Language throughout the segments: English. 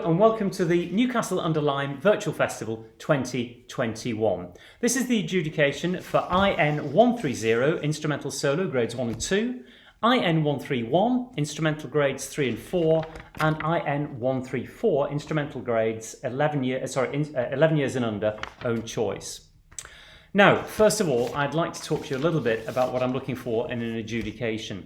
Hello and welcome to the Newcastle-under-Lyme Virtual Festival 2021. This is the adjudication for IN 130 Instrumental Solo Grades 1 and 2, IN 131 Instrumental Grades 3 and 4, and IN 134 Instrumental Grades 11 years and under, own choice. Now, first of all, I'd like to talk to you a little bit about what I'm looking for in an adjudication.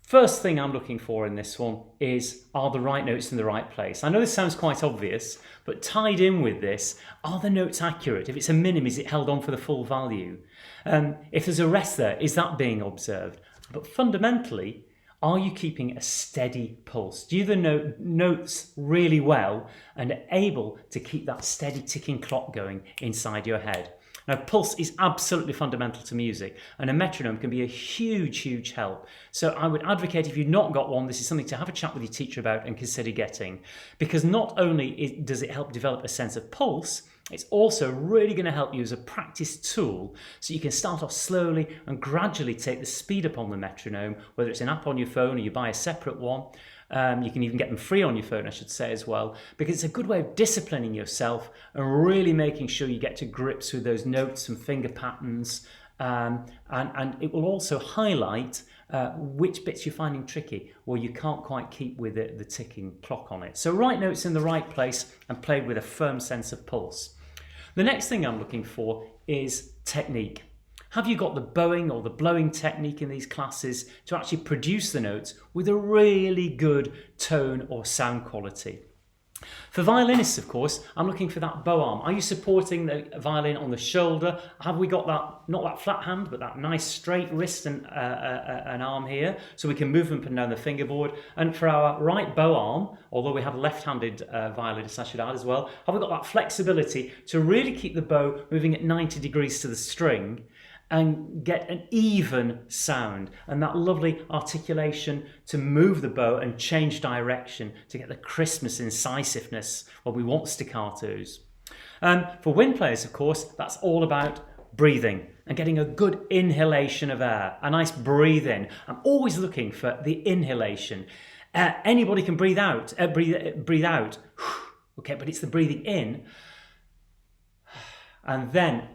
First thing I'm looking for in this one is, are the right notes in the right place? I know this sounds quite obvious, but tied in with this, are the notes accurate? If it's a minim, is it held on for the full value? If there's a rest there, is that being observed? But fundamentally, are you keeping a steady pulse? Do you the notes really well and are able to keep that steady ticking clock going inside your head? Now, pulse is absolutely fundamental to music, and a metronome can be a huge help. So I would advocate, if you've not got one, this is something to have a chat with your teacher about and consider getting, because not only does it help develop a sense of pulse, it's also really going to help you as a practice tool, so you can start off slowly and gradually take the speed up on the metronome, whether it's an app on your phone or you buy a separate one. You can even get them free on your phone, I should say, as well, because it's a good way of disciplining yourself and really making sure you get to grips with those notes and finger patterns. And it will also highlight which bits you're finding tricky or you can't quite keep with the ticking clock on it. So right notes in the right place and played with a firm sense of pulse. The next thing I'm looking for is technique. Have you got the bowing or the blowing technique in these classes to actually produce the notes with a really good tone or sound quality? For violinists, of course, I'm looking for that bow arm. Are you supporting the violin on the shoulder? Have we got that, not that flat hand, but that nice straight wrist and an arm here, so we can move up and down the fingerboard? And for our right bow arm, although we have left-handed violinists, I should add as well, have we got that flexibility to really keep the bow moving at 90 degrees to the string and get an even sound and that lovely articulation to move the bow and change direction to get the crispness, incisiveness when we want staccatos. For wind players, of course, that's all about breathing and getting a good inhalation of air, a nice breathe in. I'm always looking for the inhalation. Anybody can breathe out, breathe out, okay, but it's the breathing in, and then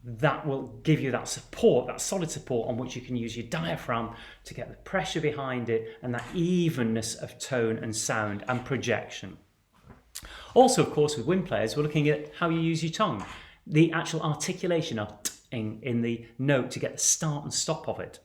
that will give you that support, that solid support on which you can use your diaphragm to get the pressure behind it and that evenness of tone and sound and projection. Also, of course, with wind players, we're looking at how you use your tongue, the actual articulation of in the note to get the start and stop of it.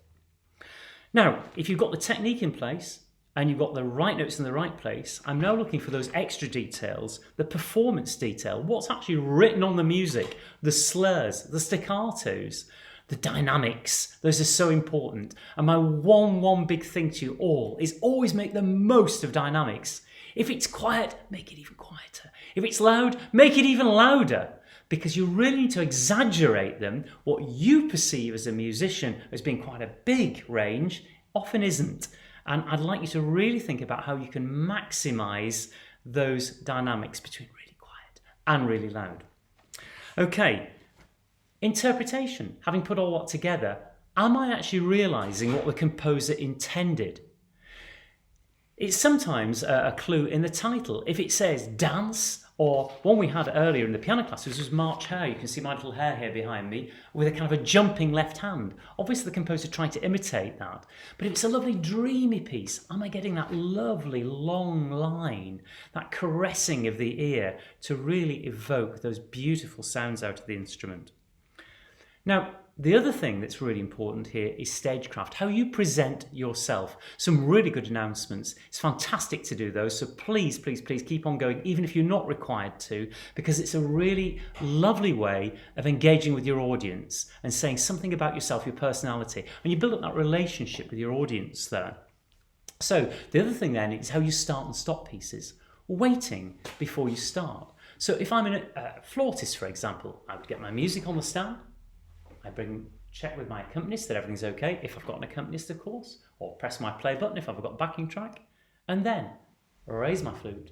Now, if you've got the technique in place and you've got the right notes in the right place, I'm now looking for those extra details, the performance detail, what's actually written on the music, the slurs, the staccatos, the dynamics. Those are so important. And my one big thing to you all is always make the most of dynamics. If it's quiet, make it even quieter. If it's loud, make it even louder, because you really need to exaggerate them. What you perceive as a musician as being quite a big range often isn't. And I'd like you to really think about how you can maximise those dynamics between really quiet and really loud. Okay, interpretation. Having put all that together, am I actually realising what the composer intended? It's sometimes a clue in the title. If it says dance, or one we had earlier in the piano class, this was March Hare. You can see my little hair here behind me, with a kind of a jumping left hand. Obviously the composer tried to imitate that. But if it's a lovely dreamy piece, am I getting that lovely long line, that caressing of the ear to really evoke those beautiful sounds out of the instrument? Now, the other thing that's really important here is stagecraft, how you present yourself. Some really good announcements. It's fantastic to do those, so please keep on going, even if you're not required to, because it's a really lovely way of engaging with your audience and saying something about yourself, your personality, and you build up that relationship with your audience there. So the other thing then is how you start and stop pieces, waiting before you start. So if I'm a flautist, for example, I would get my music on the stand. I check with my accompanist that everything's okay, if I've got an accompanist, of course, or press my play button if I've got a backing track, and then raise my flute.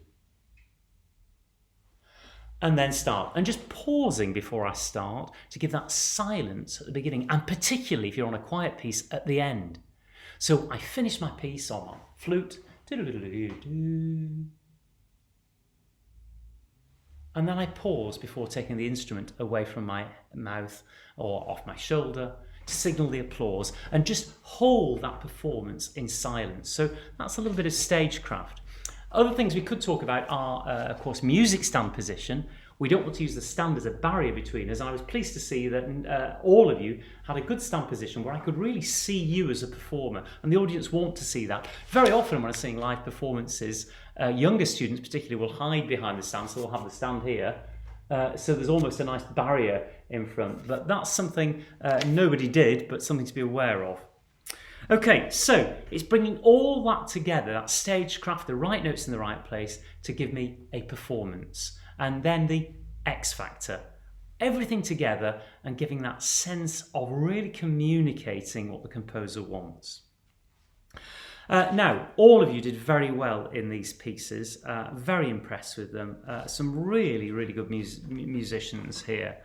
And then start. And just pausing before I start to give that silence at the beginning, and particularly if you're on a quiet piece at the end. So I finish my piece on my flute, And then I pause before taking the instrument away from my mouth or off my shoulder to signal the applause and just hold that performance in silence. So that's a little bit of stagecraft. Other things we could talk about are, of course, music stand position. We don't want to use the stand as a barrier between us. I was pleased to see that all of you had a good stand position where I could really see you as a performer, and the audience want to see that. Very often when I'm seeing live performances, younger students particularly will hide behind the stand, so they'll have the stand here. So there's almost a nice barrier in front. But that's something nobody did, but something to be aware of. Okay, so it's bringing all that together, that stagecraft, the right notes in the right place, to give me a performance. And then the X factor. Everything together and giving that sense of really communicating what the composer wants. Now, all of you did very well in these pieces. Very impressed with them. Some really, really good musicians here.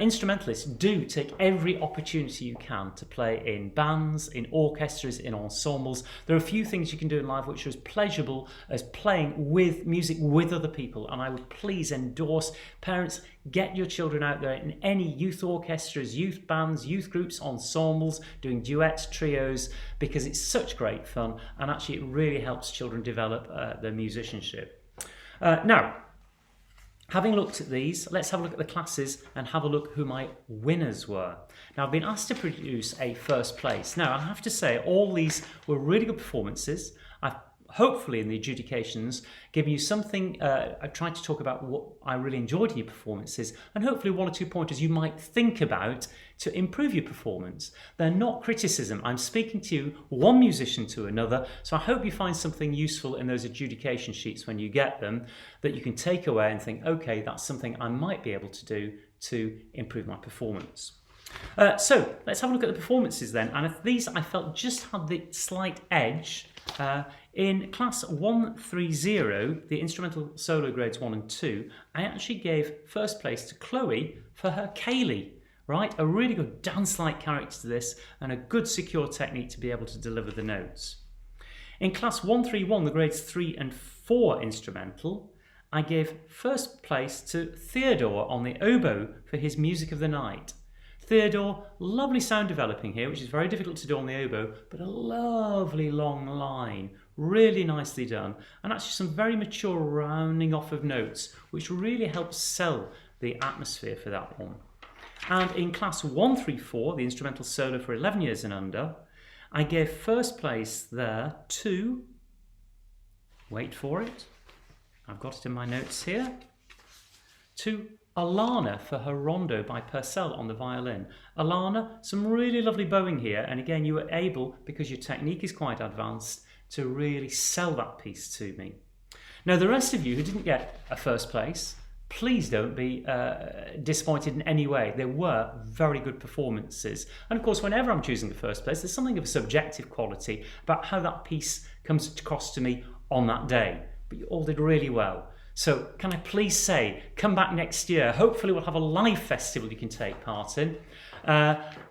Instrumentalists, do take every opportunity you can to play in bands, in orchestras, in ensembles. There are a few things you can do in live which are as pleasurable as playing with music with other people, and I would please endorse parents, get your children out there in any youth orchestras, youth bands, youth groups, ensembles, doing duets, trios, because it's such great fun, and actually it really helps children develop their musicianship. Now, having looked at these, let's have a look at the classes and have a look who my winners were. Now, I've been asked to produce a first place. Now, I have to say all these were really good performances. I've hopefully in the adjudications given you something. I've tried to talk about what I really enjoyed in your performances, and hopefully one or two pointers you might think about to improve your performance. They're not criticism. I'm speaking to you, one musician to another, so I hope you find something useful in those adjudication sheets when you get them that you can take away and think, okay, that's something I might be able to do to improve my performance. So let's have a look at the performances then, and if these I felt just had the slight edge. In class 130, the instrumental solo grades 1 and 2, I actually gave first place to Chloe for her Kaylee, right? A really good dance-like character to this and a good secure technique to be able to deliver the notes. In class 131, the grades 3 and 4 instrumental, I gave first place to Theodore on the oboe for his Music of the Night. Theodore, lovely sound developing here, which is very difficult to do on the oboe, but a lovely long line, really nicely done, and actually some very mature rounding off of notes, which really helps sell the atmosphere for that one. And in class 134, the instrumental solo for 11 years and under, I gave first place there to, wait for it, I've got it in my notes here, to Alana for her Rondo by Purcell on the violin. Alana, some really lovely bowing here, and again you were able, because your technique is quite advanced, to really sell that piece to me. Now the rest of you who didn't get a first place, please don't be disappointed in any way. There were very good performances, and of course whenever I'm choosing the first place there's something of a subjective quality about how that piece comes across to me on that day, but you all did really well. So can I please say, come back next year. Hopefully we'll have a live festival you can take part in.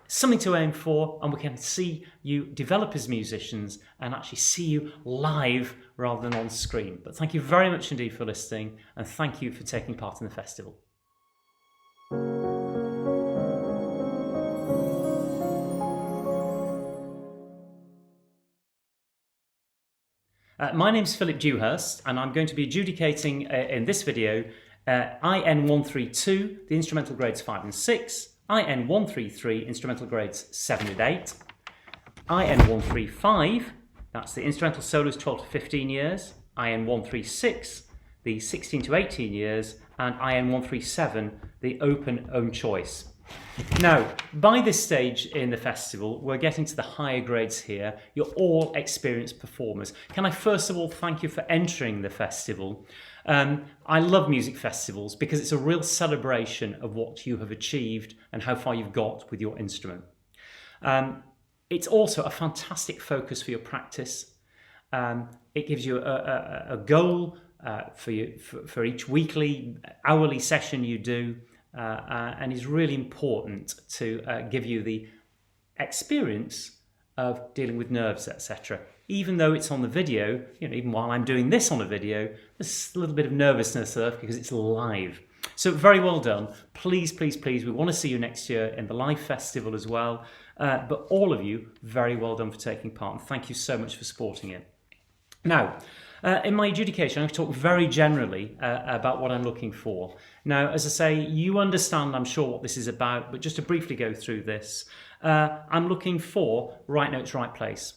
Something to aim for, and we can see you develop as musicians and actually see you live rather than on screen. But thank you very much indeed for listening, and thank you for taking part in the festival. My name's Philip Dewhurst, and I'm going to be adjudicating in this video IN 132, the instrumental grades 5 and 6, IN 133, instrumental grades 7 and 8, IN 135, that's the instrumental solos 12 to 15 years, IN 136, the 16 to 18 years, and IN 137, the open own choice. Now, by this stage in the festival, we're getting to the higher grades here. You're all experienced performers. Can I first of all thank you for entering the festival? I love music festivals because it's a real celebration of what you have achieved and how far you've got with your instrument. It's also a fantastic focus for your practice. It gives you a goal for each weekly, hourly session you do. And is really important to give you the experience of dealing with nerves, etc. Even though it's on the video, even while I'm doing this on a video, there's a little bit of nervousness there because it's live. So very well done. Please, please, please, we want to see you next year in the Live Festival as well. But all of you, very well done for taking part, and thank you so much for supporting it. Now, in my adjudication, I'm going to talk very generally about what I'm looking for. Now, as I say, you understand, I'm sure, what this is about, but just to briefly go through this, I'm looking for right notes, right place.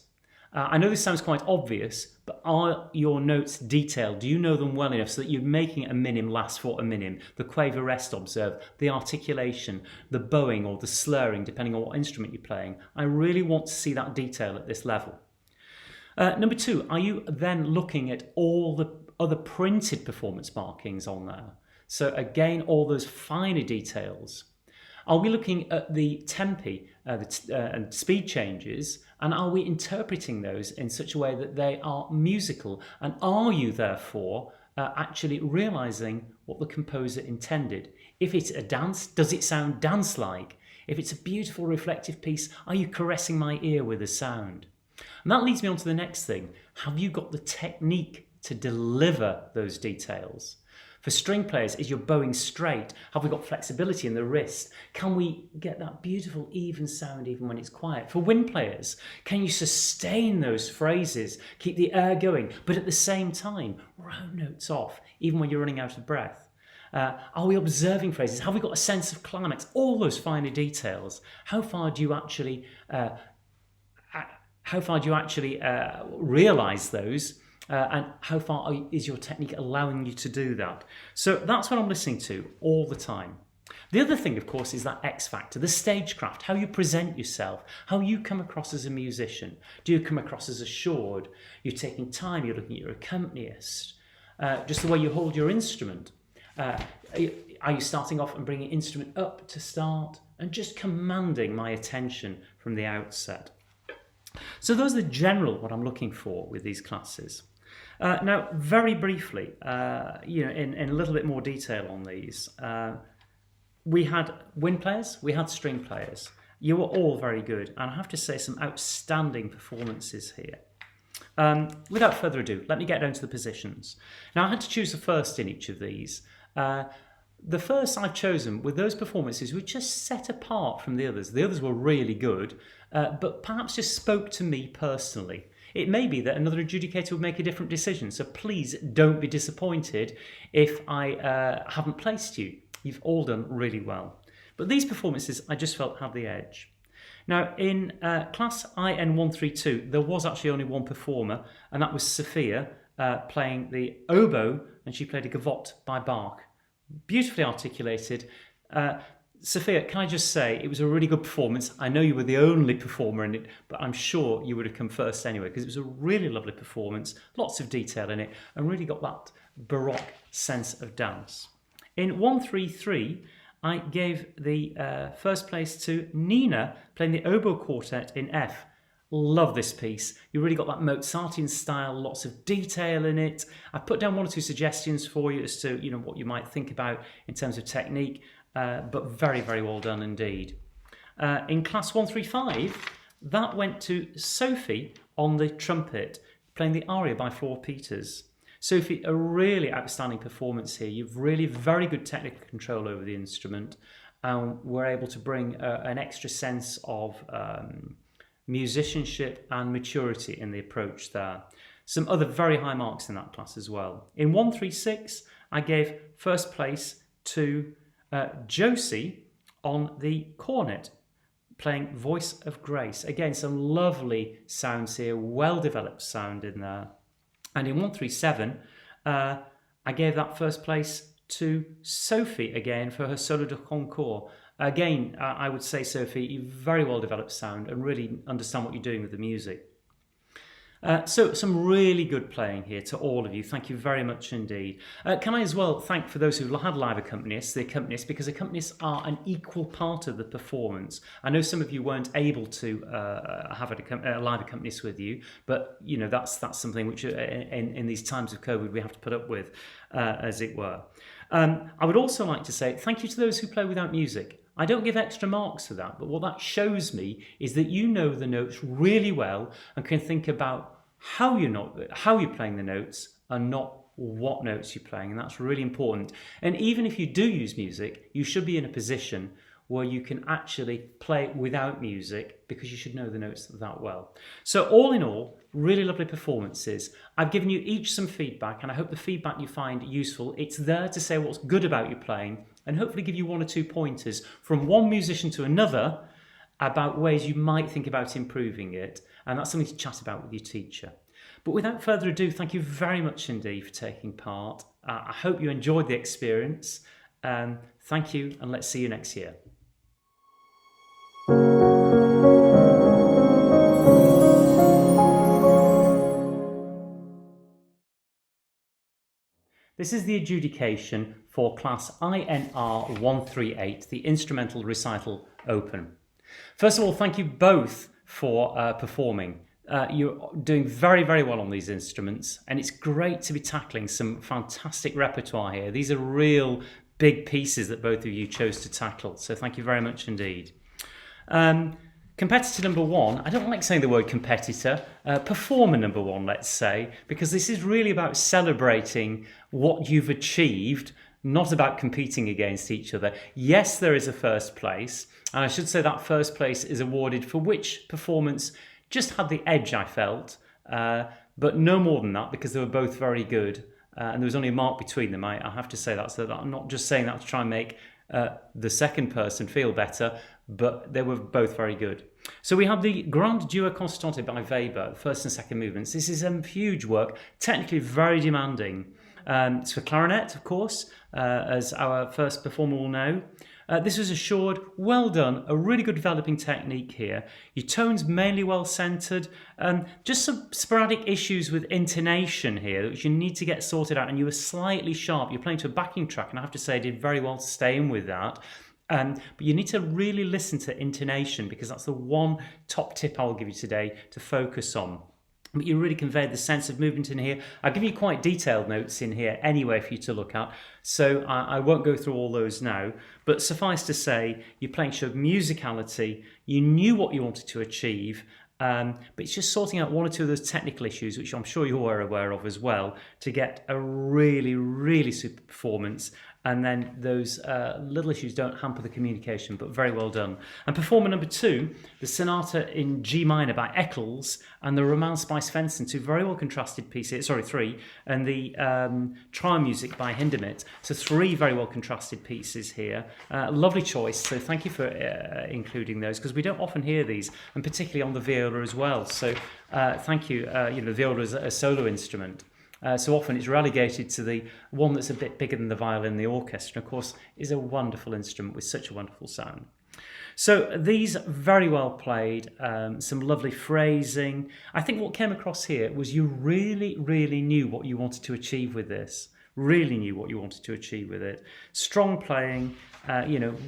I know this sounds quite obvious, but are your notes detailed? Do you know them well enough so that you're making a minim last for a minim? The quaver rest observed, the articulation, the bowing or the slurring, depending on what instrument you're playing. I really want to see that detail at this level. Number two, are you then looking at all the other printed performance markings on there? So again, all those finer details. Are we looking at the tempi and speed changes, and are we interpreting those in such a way that they are musical? And are you therefore actually realising what the composer intended? If it's a dance, does it sound dance-like? If it's a beautiful reflective piece, are you caressing my ear with the sound? And that leads me on to the next thing. Have you got the technique to deliver those details? For string players, is your bowing straight? Have we got flexibility in the wrist? Can we get that beautiful even sound even when it's quiet? For wind players, can you sustain those phrases, keep the air going, but at the same time, round notes off, even when you're running out of breath? Are we observing phrases? Have we got a sense of climax? All those finer details. How far do you actually realise those? And how far is your technique allowing you to do that? So that's what I'm listening to all the time. The other thing, of course, is that X factor, the stagecraft, how you present yourself, how you come across as a musician. Do you come across as assured? You're taking time, you're looking at your accompanist, just the way you hold your instrument. Are you starting off and bringing instrument up to start and just commanding my attention from the outset? So those are the general what I'm looking for with these classes. Now, very briefly, in a little bit more detail on these, we had wind players, we had string players. You were all very good, and I have to say some outstanding performances here. Without further ado, let me get down to the positions. Now, I had to choose the first in each of these. The first I've chosen with those performances were just set apart from the others. The others were really good, but perhaps just spoke to me personally. It may be that another adjudicator would make a different decision, so please don't be disappointed if I haven't placed you. You've all done really well. But these performances I just felt had the edge. Now, in class IN132, there was actually only one performer, and that was Sophia playing the oboe, and she played a gavotte by Bach. Beautifully articulated. Sophia, can I just say, it was a really good performance. I know you were the only performer in it, but I'm sure you would have come first anyway, because it was a really lovely performance, lots of detail in it, and really got that Baroque sense of dance. In 133, I gave the first place to Nina, playing the oboe quartet in F. Love this piece. You really got that Mozartian style, lots of detail in it. I put down one or two suggestions for you as to what you might think about in terms of technique, but very, very well done indeed. In class 135, that went to Sophie on the trumpet, playing the aria by Flor Peters. Sophie, a really outstanding performance here. You've really very good technical control over the instrument, and were able to bring an extra sense of musicianship and maturity in the approach there. Some other very high marks in that class as well. In 136, I gave first place to Josie on the cornet, playing Voice of Grace. Again, some lovely sounds here, well-developed sound in there. And in 137, I gave that first place to Sophie again for her solo de concours. Again, I would say, Sophie, you very well developed sound and really understand what you're doing with the music. So some really good playing here to all of you. Thank you very much indeed. Can I as well thank for those who had live accompanists, because accompanists are an equal part of the performance. I know some of you weren't able to have a live accompanist with you, but that's something which in these times of COVID we have to put up with, as it were. I would also like to say thank you to those who play without music. I don't give extra marks for that, but what that shows me is that you know the notes really well and can think about how you're playing the notes and not what notes you're playing, and that's really important. And even if you do use music, you should be in a position where you can actually play it without music, because you should know the notes that well. So all in all, really lovely performances. I've given you each some feedback, and I hope the feedback you find useful. It's there to say what's good about your playing and hopefully give you 1 or 2 pointers from one musician to another about ways you might think about improving it, and that's something to chat about with your teacher. But without further ado, thank you very much indeed for taking part. I hope you enjoyed the experience. Thank you, and let's see you next year. This is the adjudication for class INR 138, the Instrumental Recital Open. First of all, thank you both for performing. You're doing very, very well on these instruments, and it's great to be tackling some fantastic repertoire here. These are real big pieces that both of you chose to tackle, so thank you very much indeed. Competitor number 1, I don't like saying the word competitor, performer number 1, let's say, because this is really about celebrating what you've achieved, not about competing against each other. Yes, there is a first place, and I should say that first place is awarded for which performance just had the edge, I felt, but no more than that, because they were both very good, and there was only a mark between them. I have to say that, so that I'm not just saying that to try and make the second person feel better, but they were both very good. So we have the Grand Duo Concertante by Weber, first and second movements. This is a huge work, technically very demanding. It's for clarinet, of course, as our first performer will know. This was assured, well done, a really good developing technique here. Your tone's mainly well centred. Just some sporadic issues with intonation here, which you need to get sorted out, and you were slightly sharp. You're playing to a backing track, and I have to say I did very well to stay in with that. But you need to really listen to intonation, because that's the one top tip I'll give you today to focus on. But you really conveyed the sense of movement in here. I'll give you quite detailed notes in here anyway for you to look at, so I won't go through all those now. But suffice to say, your playing showed musicality, you knew what you wanted to achieve, but it's just sorting out 1 or 2 of those technical issues, which I'm sure you're aware of as well, to get a really, really super performance. And then those little issues don't hamper the communication, but very well done. And performer number 2, the Sonata in G minor by Eccles and the Romance by Svensson, 2 very well contrasted pieces, 3, and the Trial Music by Hindemith. So 3 very well contrasted pieces here. Lovely choice, so thank you for including those, because we don't often hear these, and particularly on the viola as well. So thank you. The viola is a solo instrument. So often it's relegated to the one that's a bit bigger than the violin, the orchestra, and of course is a wonderful instrument with such a wonderful sound. So these very well played, some lovely phrasing. I think what came across here was you really, really knew what you wanted to achieve with this. Really knew what you wanted to achieve with it. Strong playing,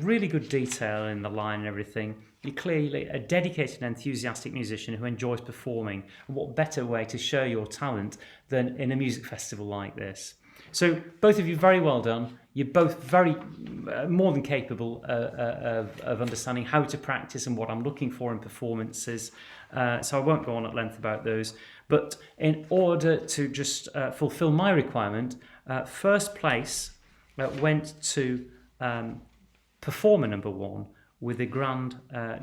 really good detail in the line and everything. You're clearly a dedicated, enthusiastic musician who enjoys performing. And what better way to show your talent than in a music festival like this? So both of you, very well done. You're both very more than capable of understanding how to practice and what I'm looking for in performances. So I won't go on at length about those. But in order to just fulfill my requirement, first place went to performer number 1 with the Grand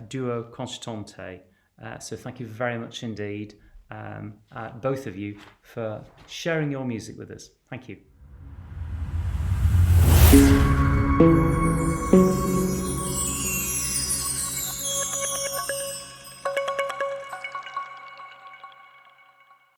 Duo Concertante. So thank you very much indeed, both of you, for sharing your music with us. Thank you.